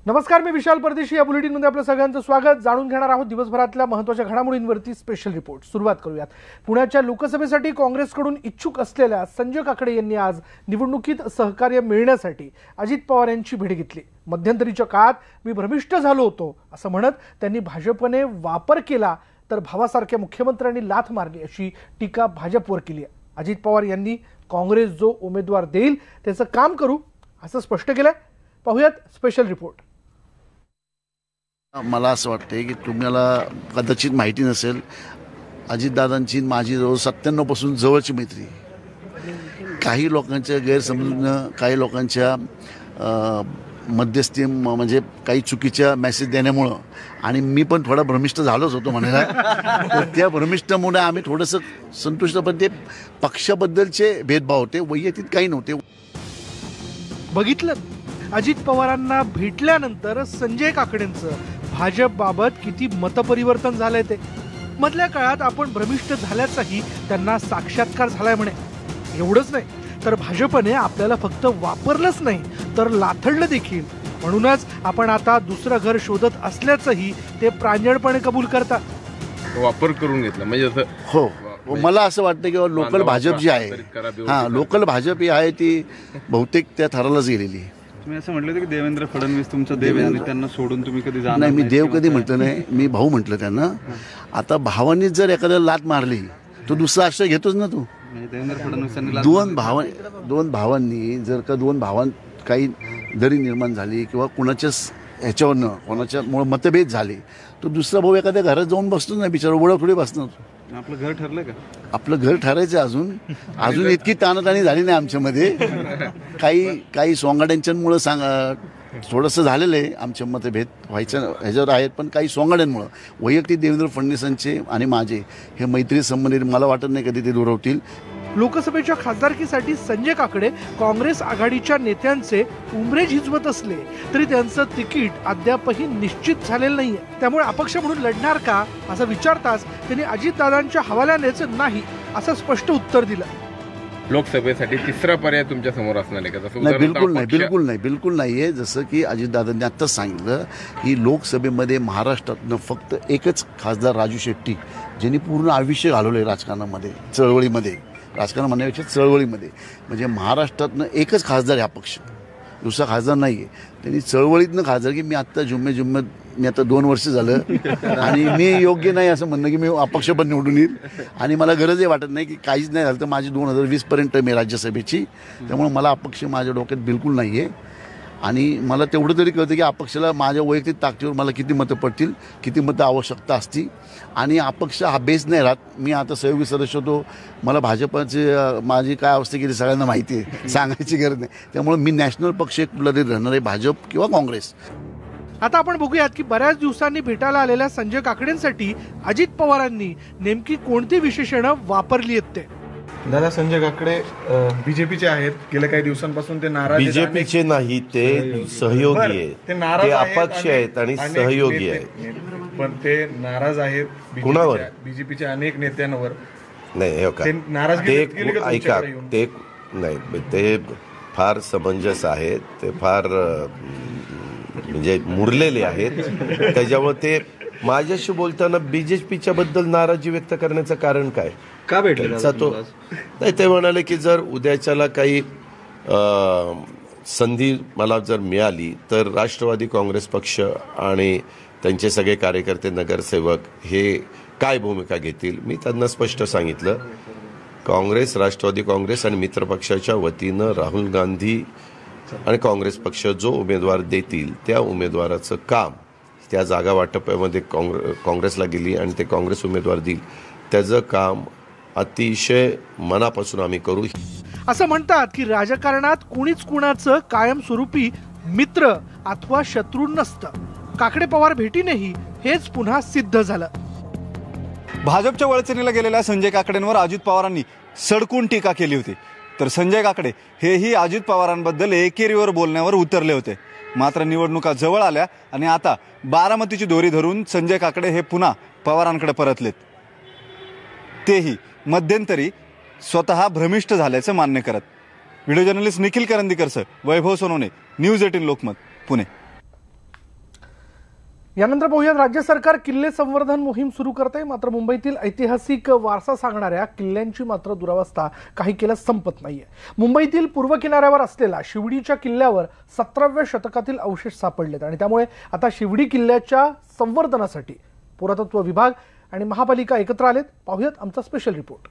नमस्कार, मी विशाल परदेशी. या बुलेटिनमध्ये आपलं सगळ्यांचं स्वागत. जाणून घेणार आहोत दिवसभरातल्या महत्त्वाच्या घडामोडींवरती स्पेशल रिपोर्ट. सुरुवात करूयात. पुण्याच्या लोकसभेसाठी काँग्रेसकडून इच्छुक असलेल्या संजय काकडे यांनी आज निवडणुकीत सहकार्य मिळण्यासाठी अजित पवार यांची भेट घेतली. मध्यंतरीच्या काळात मी भ्रमिष्ट झालो होतो असं म्हणत त्यांनी भाजपने वापर केला तर भावासारख्या मुख्यमंत्र्यांनी लाथ मारली अशी टीका भाजपवर केली आहे. अजित पवार यांनी काँग्रेस जो उमेदवार देईल त्याचं काम करू असं स्पष्ट केलंय. पाहूयात स्पेशल रिपोर्ट. मला असं वाटतंय की तुम्हाला कदाचित माहिती नसेल, अजितदादांची माझी जवळ 97 पासून जवळची मैत्री. काही लोकांच्या गैरसमजून, काही लोकांच्या मध्यस्थी म्हणजे काही चुकीच्या मेसेज देण्यामुळं आणि मी पण थोडा भ्रमिष्ट झालोच होतो म्हणायला. त्या भ्रमिष्ठामुळे आम्ही थोडंसं संतुष्ट, पण ते पक्षाबद्दलचे भेदभाव होते, वैयक्तिक काही नव्हते. बघितलं, अजित पवारांना भेटल्यानंतर संजय काकडेंचं भाजपबाबत किती मतपरिवर्तन झालंय. ते मधल्या काळात आपण भ्रमिष्ट झाल्याचाही त्यांना साक्षात्कार झालाय म्हणे. एवढंच नाही तर भाजपने आपल्याला फक्त वापरलंच नाही तर लाथडलं देखील. म्हणूनच आपण आता दुसरं घर शोधत असल्याचंही ते प्रांजळपणे कबूल करतात. वापर करून घेतला म्हणजे असं. हो, मला असं वाटतं की लोकल भाजप जी आहे, लोकल भाजप ही आहे ती बहुतेक त्या थरालाच गेलेली. तुम्ही असं म्हटलं की देवेंद्र फडणवीस तुमचा देव आणि त्यांना सोडून तुम्ही कधी जाणार नाही. मी देव कधी म्हटलं नाही, मी भाऊ म्हटलं त्यांना. आता भावांनीच जर एखाद्याला लात मारली तो दुसरा आश्रय घेतोच ना. तो देवेंद्र फडणवीसांनी दोन भावांनी जर का दोन भावांत काही दरी निर्माण झाली किंवा कुणाच्याच ह्याच्यावरनं कोणाच्यामुळे मतभेद झाले तो दुसरा भाऊ एखाद्या घरात जाऊन बसतो ना, बिचारा उघडा थोडी बसणार. आपलं घर ठरलं का? आपलं घर ठरायचं. अजून इतकी ताणाताणी झाली नाही आमच्यामध्ये. काही सोंगाड्यांच्यामुळं थोडंसं झालेलं आहे आमच्या मतभेद व्हायचं ह्याच्यावर आहेत, पण काही सोंगाड्यांमुळं वैयक्तिक देवेंद्र फडणवीसांचे आणि माझे हे मैत्री संबंधित मला वाटत नाही कधी ते दुरावतील. लोकसभेच्या खासदारकीसाठी संजय काकडे काँग्रेस आघाडीच्या नेत्यांचे उमरे झिजवत असले तरी त्यांचं तिकीट अद्यापही निश्चित झालेलं नाहीये. त्यामुळे अपक्ष म्हणून लढणार का असं विचारताच त्यांनी अजितदादांच्या हवाल्यानेच नाही असं स्पष्ट उत्तर दिलं. लोकसभेसाठी तिसरा पर्याय तुमच्या समोर असणार आहे का? नाही, बिलकुल नाहीये. जसं की अजितदादांनी आत्ताच सांगितलं की लोकसभेमध्ये महाराष्ट्रातनं फक्त एकच खासदार राजू शेट्टी, ज्यांनी पूर्ण आयुष्य घालवलंय राजकारणामध्ये, चळवळीमध्ये, राजकारण म्हणण्यापेक्षा चळवळीमध्ये. म्हणजे महाराष्ट्रातनं एकच खासदार हा पक्ष, दुसरा खासदार नाही आहे. त्यांनी चळवळीतनं खासदार की मी आत्ता मी आता 2 वर्ष झालं आणि मी योग्य नाही असं म्हणणं की मी अपक्ष पण निवडून येईल आणि मला गरजही वाटत नाही की काहीच नाही झालं तर माझी 2020पर्यंत मी राज्यसभेची. त्यामुळे मला अपक्ष माझ्या डोक्यात बिलकुल नाही आहे. आणि मला तेवढं तरी कळतं की अपक्षाला माझ्या वैयक्तिक ताकदीवर मला किती मतं पडतील, किती मतं आवश्यकता असती. आणि अपक्ष हा बेस नाही राहत. मी आता सहयोगी सदस्य होतो, मला भाजपाची माझी काय अवस्था केली सगळ्यांना माहिती आहे, सांगायची गरज नाही. त्यामुळे मी नॅशनल पक्ष कुठला तरी राहणार आहे, भाजप किंवा काँग्रेस. आता आपण बघूयात की बऱ्याच दिवसांनी भेटायला आलेल्या संजय काकडेंसाठी अजित पवारांनी नेमकी कोणती विशेषणं वापरली आहेत. ते दादा, संजय काकडे बीजेपीचे आहेत. गेल्या काही दिवसांपासून ते नाराज. बीजेपीचे नाही, ते सहयोगी आहेत. ते अपक्ष आहेत आणि सहयोगी आहेत, पण ते नाराज आहेत कुणावर? बीजेपीच्या अनेक नेत्यांवर. नाही, ऐका, ते नाही, ते फार समंजस आहेत, ते फार म्हणजे मुरलेले आहेत. त्याच्यामुळे ते माझ्याशी बोलताना बीजेपीच्या बद्दल नाराजी व्यक्त करण्याचं कारण काय? का भेटला तो नाही, ते म्हणाले की जर उद्याच्याला काही संधी मला जर मिळाली तर राष्ट्रवादी काँग्रेस पक्ष आणि त्यांचे सगळे कार्यकर्ते, नगरसेवक हे काय भूमिका घेतील. मी त्यांना स्पष्ट सांगितलं, काँग्रेस, राष्ट्रवादी काँग्रेस आणि मित्रपक्षाच्या वतीनं राहुल गांधी आणि काँग्रेस पक्ष जो उमेदवार देतील त्या उमेदवाराचं काम, त्या जागा वाटपामध्ये काँग्रेसला गेली आणि ते काँग्रेस उमेदवार देईल त्याचं काम अतिशय मनापासून आम्ही करू. असं म्हणतात की राजकारणात कुणीच कुणाचं कायमस्वरूपी मित्र अथवा शत्रू नसतं. काकडे पवार भेटीनेही हेच पुन्हा सिद्ध झालं. भाजपच्या वळचणीला गेलेल्या संजय काकडेंवर अजित पवारांनी सडकून टीका केली होती. तर संजय काकडे हेही अजित पवारांबद्दल एकेरीवर बोलण्यावर उतरले होते. मात्र निवडणुका जवळ आल्या आणि आता बारामतीची दोरी धरून संजय काकडे हे पुन्हा पवारांकडे परतलेत. तेही मध्यंतरी स्वतः भ्रमिष्ट झाल्याचं मान्य करत. व्हिडिओ जर्नलिस्ट निखिल करंदीकरसह वैभव सोनवणे, न्यूज 18 लोकमत, पुणे. यानंतर पाहूयात, राज्य सरकार किल्ले संवर्धन मोहीम सुरू करते. मात्र मुंबईतील ऐतिहासिक वारसा सांगणाऱ्या किल्ल्यांची मात्र दुरावस्था काही केल्यास संपत नाहीये. मुंबईतील पूर्व किनाऱ्यावर असलेल्या शिवडीच्या किल्ल्यावर 17व्या शतकातील अवशेष सापडलेत आणि त्यामुळे आता शिवडी किल्ल्याच्या संवर्धनासाठी पुरातत्व विभाग आणि महापालिका एकत्र आलेत. पाहूयात आमचा स्पेशल रिपोर्ट.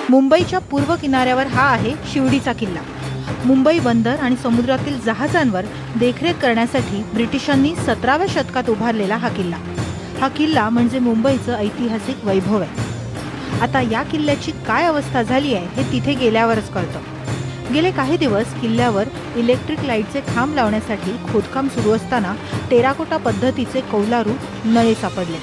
मुंबईच्या पूर्व किनाऱ्यावर हा आहे शिवडीचा किल्ला. मुंबई बंदर आणि समुद्रातील जहाजांवर देखरेख करण्यासाठी ब्रिटिशांनी 17व्या शतकात उभारलेला हा किल्ला म्हणजे मुंबईचं ऐतिहासिक वैभव आहे. आता या किल्ल्याची काय अवस्था झाली आहे हे तिथे गेल्यावरच कळतं. गेले काही दिवस किल्ल्यावर इलेक्ट्रिक लाईटचे खांब लावण्यासाठी खोदकाम सुरू असताना टेराकोटा पद्धतीचे कौलारू नळे सापडले.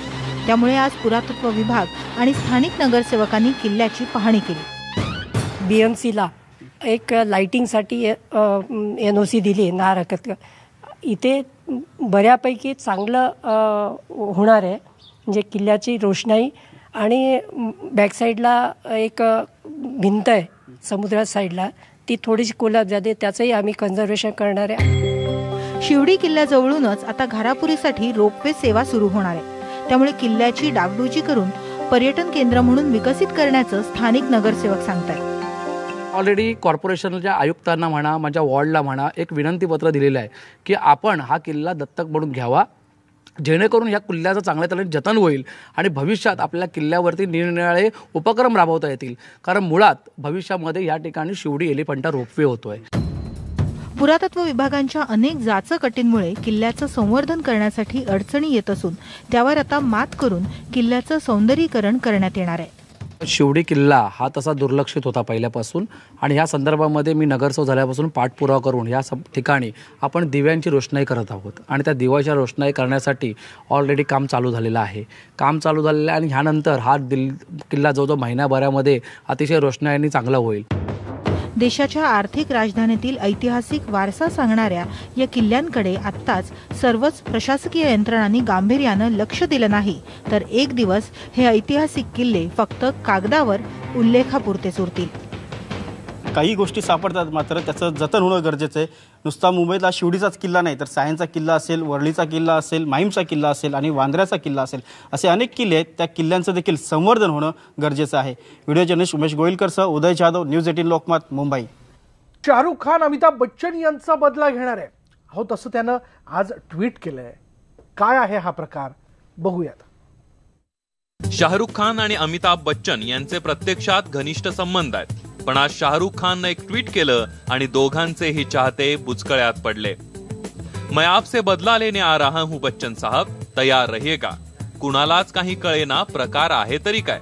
त्यामुळे आज पुरातत्व विभाग आणि स्थानिक नगरसेवकांनी किल्ल्याची पाहणी केली. BMCला एक लाइटिंगसाठी NOC दिली ना हरकत. इथे बऱ्यापैकी चांगलं होणार आहे. म्हणजे किल्ल्याची रोषणाई आणि बॅक साईडला एक भिंत आहे समुद्रा साईडला, ती थोडीशी कोलाब झाली, त्याचंही आम्ही कन्झर्वेशन करणार आहे. शिवडी किल्ल्याजवळूनच आता घारापुरीसाठी रोपवे सेवा सुरू होणार आहे. त्यामुळे किल्ल्याची डागडुजी करून पर्यटन केंद्र म्हणून विकसित करण्याचं स्थानिक नगरसेवक सांगतात. ऑलरेडी कॉर्पोरेशनच्या आयुक्तांना म्हणा, माझ्या वॉर्डला म्हणा, एक विनंतीपत्र दिलेलं आहे की आपण हा किल्ला दत्तक म्हणून घ्यावा, जेणेकरून या किल्ल्याचं चांगल्या तऱ्हेने जतन होईल आणि भविष्यात आपल्या किल्ल्यावरती निरनिराळे उपक्रम राबवता येतील. कारण मुळात भविष्यामध्ये या ठिकाणी शिवडी एलिफंटा रोपवे होतोय. पुरातत्व विभागांच्या अनेक जाचक अटींमुळे किल्ल्याचं संवर्धन करण्यासाठी अडचणी येत असून त्यावर आता मात करून किल्ल्याचं सौंदर्यीकरण करण्यात येणार आहे. शिवडी किल्ला हा तसा दुर्लक्षित होता पहिल्यापासून आणि ह्या संदर्भामध्ये मी नगरसेवक झाल्यापासून पाठपुरावा करून या ठिकाणी आपण दिव्यांची रोषणाई करत आहोत आणि त्या दिव्याच्या रोषणाई करण्यासाठी ऑलरेडी काम चालू झालेलं आहे. आणि ह्यानंतर हा किल्ला जवळजवळ महिनाभरामध्ये अतिशय रोषणाईने चांगला होईल. देशाच्या आर्थिक राजधानीतील ऐतिहासिक वारसा सांगणाऱ्या या किल्ल्यांकडे आत्ताच सर्वच प्रशासकीय यंत्रणांनी गांभीर्यानं लक्ष दिलं नाही तर एक दिवस हे ऐतिहासिक किल्ले फक्त कागदावर उल्लेखापुरतेच उरतील. काही गोष्टी सापडतात, मात्र त्याचं जतन होणं गरजेचं आहे. नुसता मुंबईतला शिवडीचाच किल्ला नाही तर सायनचा किल्ला असेल, वर्लीचा किल्ला असेल, माहीमचा किल्ला असेल आणि वांद्र्याचा किल्ला असेल, असे अनेक किल्ले आहेत. त्या किल्ल्यांचं देखील संवर्धन होणं गरजेचं आहे. व्हिडिओ जर्नलिस्ट उमेश गोयलकरसह उदय जाधव, न्यूज 18 लोकमत, मुंबई. शाहरुख खान अमिताभ बच्चन यांचा बदला घेणार आहे, हो तसं त्यानं आज ट्विट केलंय. काय आहे हा प्रकार, बघूयात. शाहरुख खान आणि अमिताभ बच्चन यांचे प्रत्यक्षात घनिष्ठ संबंध आहेत. पण आज शाहरुख खाननं एक ट्विट केलं आणि दोघांचेही चाहते बुचकळ्यात पडले. मैं आपसे बदला लेने आ रहा हूं बच्चन साहब, तयार रहिएगा. कुणालाच काही कळेना प्रकार आहे तरी काय.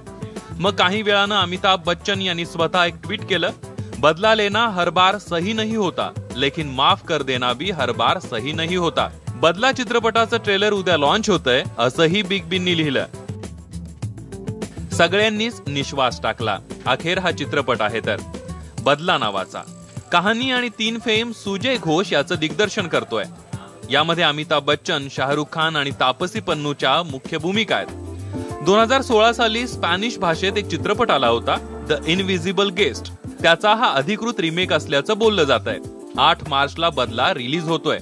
मग काही वेळानं अमिताभ बच्चन यांनी स्वतः एक ट्विट केलं, बदला लेना हर बार सही नहीं होता, लेकिन माफ कर देना भी हर बार सही नहीं होता. बदला चित्रपटाचं ट्रेलर उद्या लॉन्च होतंय असंही बिग बींनी लिहिलं. सगळ्यांनीच निश्वास टाकला. अखेर हा चित्रपट आहे तर बदला नावाचा. कहाणी आणि 3 फेम सुजय घोष याचं दिग्दर्शन करतोय. यामध्ये अमिताभ बच्चन, शाहरुख खान आणि तापसी पन्नूच्या मुख्य भूमिका आहेत. 2016 साली स्पॅनिश भाषेत एक चित्रपट आला होता, द इनविजिबल गेस्ट. त्याचा हा अधिकृत रिमेक असल्याचं बोललं जात आहे. 8 मार्चला बदला रिलीज होतोय.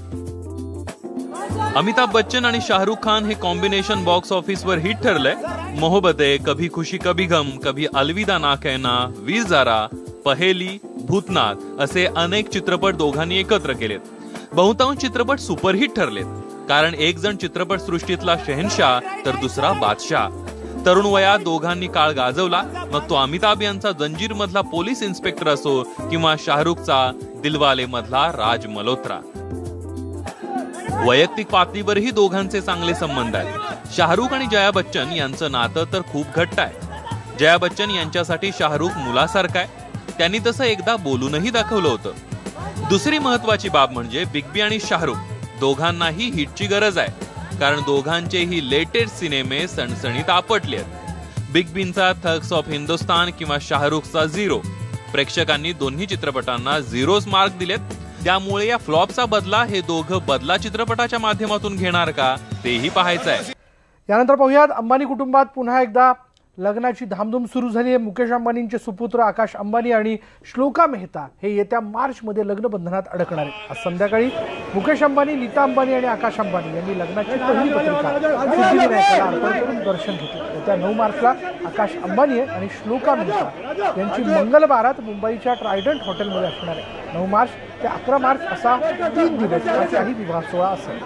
अमिताभ बच्चन आणि शाहरुख खान हे कॉम्बिनेशन बॉक्स ऑफिसवर हिट ठरलंय. मोहब्बतें, कभी खुशी कभी गम, कभी अलविदा ना कहना, 20 जारा, पहेली, भूतनाथ असे अनेक चित्रपट दोघांनी एकत्र केलेत. बहुतांश चित्रपट सुपरहिट ठरलेत. कारण एक जण चित्रपट सृष्टीतला शहनशाह तर दुसरा बादशाह. तरुण वयात दोघांनी काळ गाजवला. मग तो अमिताभ यांचा जंजीर मधला पोलीस इन्स्पेक्टर असो किंवा शाहरुखचा दिलवाले मधला राज मल्होत्रा. वैयक्तिक पातळीवरही दोघांचे चांगले संबंध आहेत. शाहरुख आणि जया बच्चन यांचं नातं तर खूप घट्ट आहे. जया बच्चन यांच्यासाठी शाहरुख मुलासारखा आहे. त्यांनी तसं एकदा बोलूनही दाखवलं होतं. दुसरी महत्वाची बाब म्हणजे बिग बी आणि शाहरुख दोघांनाही हिटची गरज आहे. कारण दोघांचेही लेटेस्ट सिनेमे सणसणीत आपटले आहेत. बिग बींचा थग्स ऑफ हिंदुस्तान किंवा शाहरुखचा झिरो. प्रेक्षकांनी दोन्ही चित्रपटांना 0 मार्क दिलेत. त्यामुळे या फ्लॉपचा बदला हे दोघं बदला चित्रपटाच्या माध्यमातून घेणार का तेही पाहायचं आहे. यानंतर पाहूयात, अंबानी कुटुंबात पुन्हा एकदा लग्नाची धामधूम सुरू झाली आहे. मुकेश अंबानींचे सुपुत्र आकाश अंबानी आणि श्लोका मेहता हे येत्या मार्चमध्ये लग्नबंधनात अडकणार आहेत. आज संध्याकाळी मुकेश अंबानी, नीता अंबानी आणि आकाश अंबानी यांनी लग्नाची पहिली पत्रिका सिद्धिविनायकाला अर्पण करून दर्शन घेतलं. येत्या 9 मार्चला आकाश अंबानी आणि श्लोका मेहता यांची मंगल बारात मुंबईच्या ट्रायडंट हॉटेलमध्ये असणार आहे. 9 मार्च ते 11 मार्च असा 3 दिवस असाही विवाह सोहळा असेल.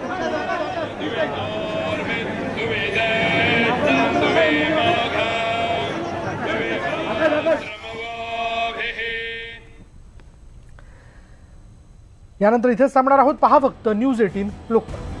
यानंतर इथेच थांबणार आहोत. पहा फक्त न्यूज 18 लोकमत.